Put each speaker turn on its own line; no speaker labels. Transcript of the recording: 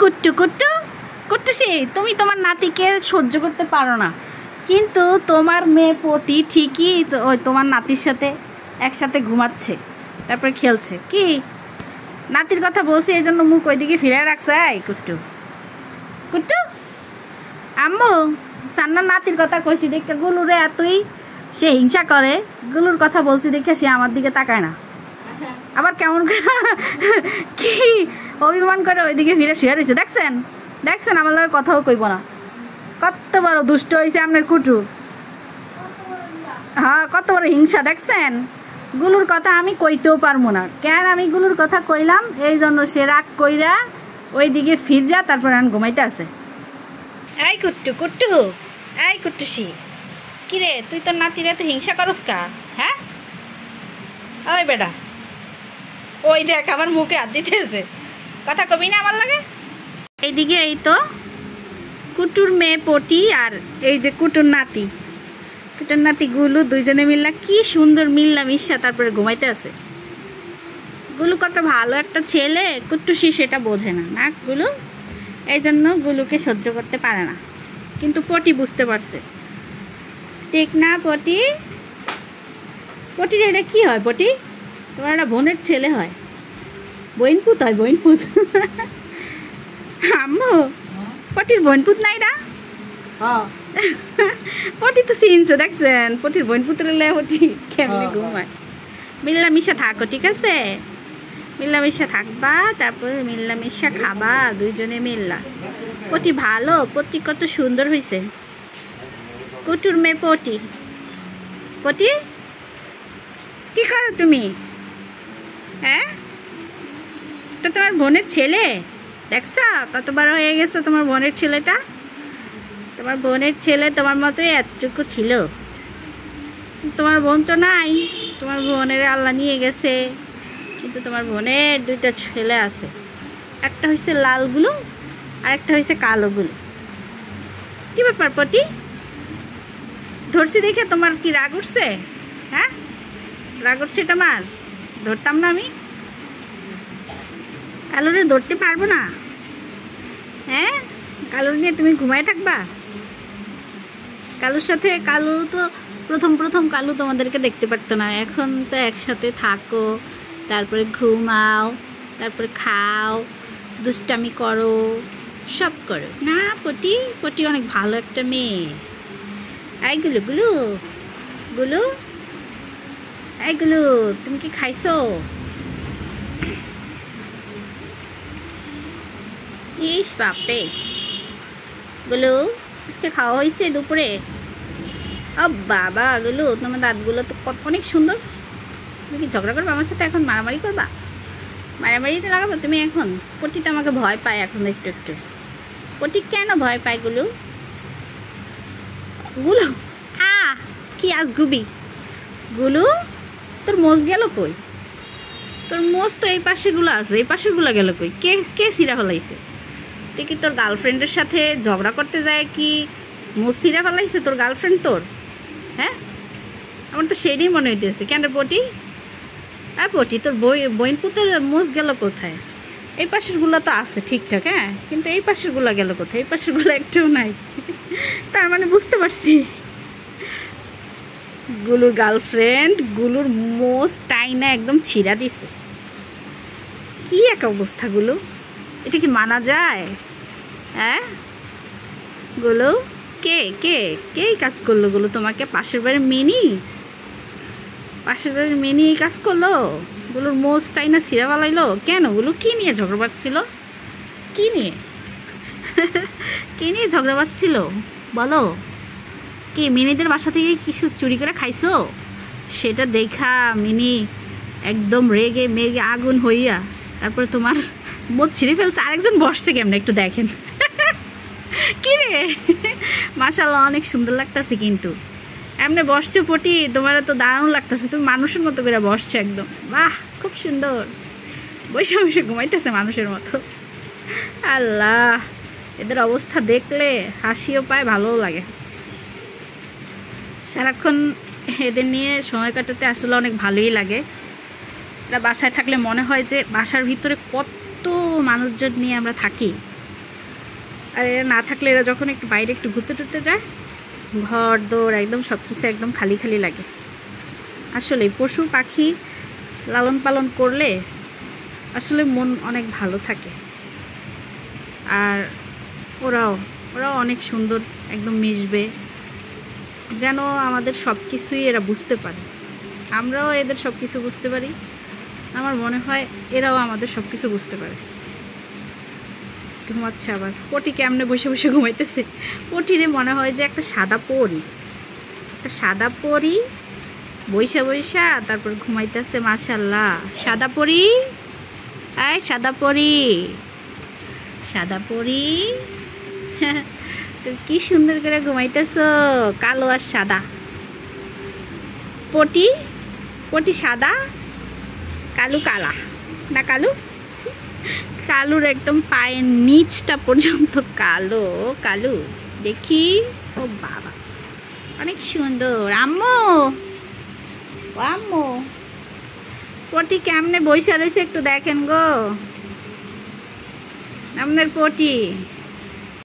কুট্টু কুট্টু কুট্টু সে তুমি তোমার নাতিকে সহ্য করতে পারো না, কিন্তু তোমার মেয়ে পটি ঠিকই ওই তোমার নাতির সাথে একসাথে ঘুমাচ্ছে, তারপরে খেলছে। কি নাতির কথা বলছি এই জন্য মুখ ওইদিকে ফিরে রাখছে। এই কুট্টু কুট্টু আম্মু সান্নার নাতির কথা কইছি দেখে গুলুরে এতই সে হিংসা করে, গুলুর কথা বলছি দেখে সে আমার দিকে তাকায় না, আবার কেমন কি অভিমান করে ওইদিকে ফিরে শুয়ে রয়েছে। দেখছেন দেখছেন আমার লগে কথাও কইব না, কত বড় দুষ্ট হয়েছে আপনার কুটু। হ্যাঁ কত বড় হিংসা দেখছেন। গুলুর কথা আমি কইতেও পারবো না, কেন আমি গুলুর কথা কইলাম এই জন্য সে রাগ কইরা ওইদিকে ফিররা তারপর আমি ঘুমাইতে আছে। এই কুট্টু কুট্টু এই কুট্টুসি কিরে তুই তোর নাতির এত হিংসা করস কা? হ্যাঁ ওই বেটা ওই দেখ আমার মুখে হাত দিতেছে, কথা কবি না আমার লাগে। এইদিকে এই তো কুটুর মেয়ে পটি আর এই যে কুটুর নাতি গুলু দুইজনে মিল্লা কি সুন্দর মিল্লা মিশা তারপরে ঘুমাইতে আছে। গুলু কত ভালো একটা ছেলে, কুট্টুসি সেটা বোঝে না না গুলু, এই জন্য গুলুকে সহ্য করতে পারে না, কিন্তু পটি বুঝতে পারছে। ঠিক না পটি? পটির এটা কি হয় পটি? তোমার একটা বোনের ছেলে হয়, বইনপুত হয়, বইনপুত। আম্মু পটির বইনপুত না এটা? পটি তো চিনছে দেখছেন, পটির বইনপুতরে লে পটি কেমনি ঘুমায়। মিল্লামিশা থাকো ঠিক আছে, মিল্লামিশা থাকবা, তারপরে মিল্লামিশা খাবা দুইজনে মিল্লা। পটি ভালো, পটি কত সুন্দর হয়েছে। কুটুর মেয়ে পটি। পটি কি করো তুমি? হ্যাঁ এটা তোমার বোনের ছেলে, দেখছো কত বড় হয়ে গেছে তোমার বোনের ছেলেটা। তোমার বোনের ছেলে তোমার মতোই এতটুকু ছিল, তোমার বোন তো নাই, তোমার বোনের আল্লাহ নিয়ে গেছে, কিন্তু তোমার বোনের দুইটা ছেলে আছে, একটা হয়েছে লালগুলো আর একটা হয়েছে কালোগুলো। কি ব্যাপার পটি? ধরছি দেখে তোমার কি রাগ উঠছে? হ্যাঁ রাগ উঠছে তোমার? ধরতাম না আমি? কালোরে ধরতে পারবো না? হ্যাঁ কালোর নিয়ে তুমি ঘুমায় থাকবা? কালুর সাথে, কালু তো প্রথম কালু তোমাদেরকে দেখতে পারতো না, এখন তো একসাথে থাকো, তারপরে ঘুমাও, তারপরে খাও, দুষ্টামি করো, সব করো না পটি? পটি অনেক ভালো একটা মেয়ে। এই গুলু গুলু গুলু এই গুলু তুমি কি খাইছো? ইস বাপরে গুলু আজকে খাওয়া হয়েছে দুপুরে? ও বাবা গুলু তোমার দাঁতগুলো তো অনেক সুন্দর। তুমি কি ঝগড়া করবা আমার সাথে এখন? মারামারি করবা? মারামারিটা লাগাবো তুমি এখন? পটি তো আমাকে ভয় পায় এখন একটু একটু। পটি কেন ভয় পায় গুলু? গুলু কি আজগুবি গুলু, তোর মোজ গেল কই? তোর মোজ তো এই পাশেরগুলো আছে, এই পাশেরগুলো গেল কই? কে কে ছিঁড়া ফেলাইছে? তুই কি তোর গার্লফ্রেন্ডের সাথে ঝগড়া করতে যায় কি মোজ ছিঁড়া ফেলাইছে তোর গার্লফ্রেন্ড তোর? হ্যাঁ আমার তো সেটাই মনে হইতেছে। কেন পটি? পটি তোর বইন পুতের মোজ গেল কোথায়? এই পাশেরগুলো তো আছে ঠিকঠাক, হ্যাঁ কিন্তু এই পাশেরগুলো গেল কোথায়? এই পাশেরগুলো একটাও নাই। তার মানে বুঝতে পারছি গুলুর গার্লফ্রেন্ড গুলুর মোজ টাইনা একদম ছিঁড়া দিছে। কি এক অবস্থা গুলু, এটা কি মানা যায়? হ্যাঁ গুলু কে কে কে কাজ করলো গুলু তোমাকে? পাশের বাড়ির মিনি, পাশের বাড়ির মিনি এই কাজ করলো? গুলুর মোজ টাইনা ছিঁড়া বালাইলো কেন? গুলু কি নিয়ে ঝগড়া বাঁধছিল? কি নিয়ে কি নিয়ে ঝগড়া বাঁধছিল বলো? কি মিনিদের বাসা থেকে কিছু চুরি করে খাইছো? সেটা দেখা মিনি একদম রেগে মেগে আগুন হইয়া তারপরে তোমার মোজ ছিঁড়ে ফেলছে। আরেকজন বসছে কেমন একটু দেখেন। কি রে মাশাআল্লাহ অনেক সুন্দর লাগতেছে, কিন্তু এমনি বসছো পটি, তোমার তো দারুণ লাগতেছে, তুমি মানুষের মতো করে বসছো একদম, বাহ খুব সুন্দর, বসে বসে ঘুমাইতেছে মানুষের মতো। আল্লাহ এদের অবস্থা দেখলে হাসিও পায় ভালোও লাগে। সারাক্ষণ এদের নিয়ে সময় কাটাতে আসলে অনেক ভালোই লাগে। এরা বাসায় থাকলে মনে হয় যে বাসার ভিতরে কত মানুষজন নিয়ে আমরা থাকি, আর এরা না থাকলে এরা যখন একটু বাইরে একটু ঘুরতে টুরতে যায়, ঘর দৌড় একদম সব কিছু একদম খালি খালি লাগে। আসলে পশু পাখি লালন পালন করলে আসলে মন অনেক ভালো থাকে। আর ওরাও অনেক সুন্দর একদম মিশবে, যেন আমাদের সব কিছুই এরা বুঝতে পারে, আমরাও এদের সব কিছু বুঝতে পারি। আমার মনে হয় এরাও আমাদের সব কিছু বুঝতে পারে। ঘুমাচ্ছে আবার পটি, কেমনে বসে বসে ঘুমাইতেছে। পটিরে মনে হয় যে একটা সাদা পরি, বৈশা বৈশা তারপর ঘুমাইতেছে। মাশাআল্লাহ, সাদা পরি, আয় সাদা পরি, তো কি সুন্দর করে ঘুমাইতেছ, কালো আর সাদা। পটি সাদা, কালু কালা না, কালুর একদম পায়ের নিচটা পর্যন্ত কালো। দেখি, ও বাবা অনেক সুন্দর। আম্মু পটি কেমনে বইসা রয়েছে একটু দেখেন গো, আপনার পটি।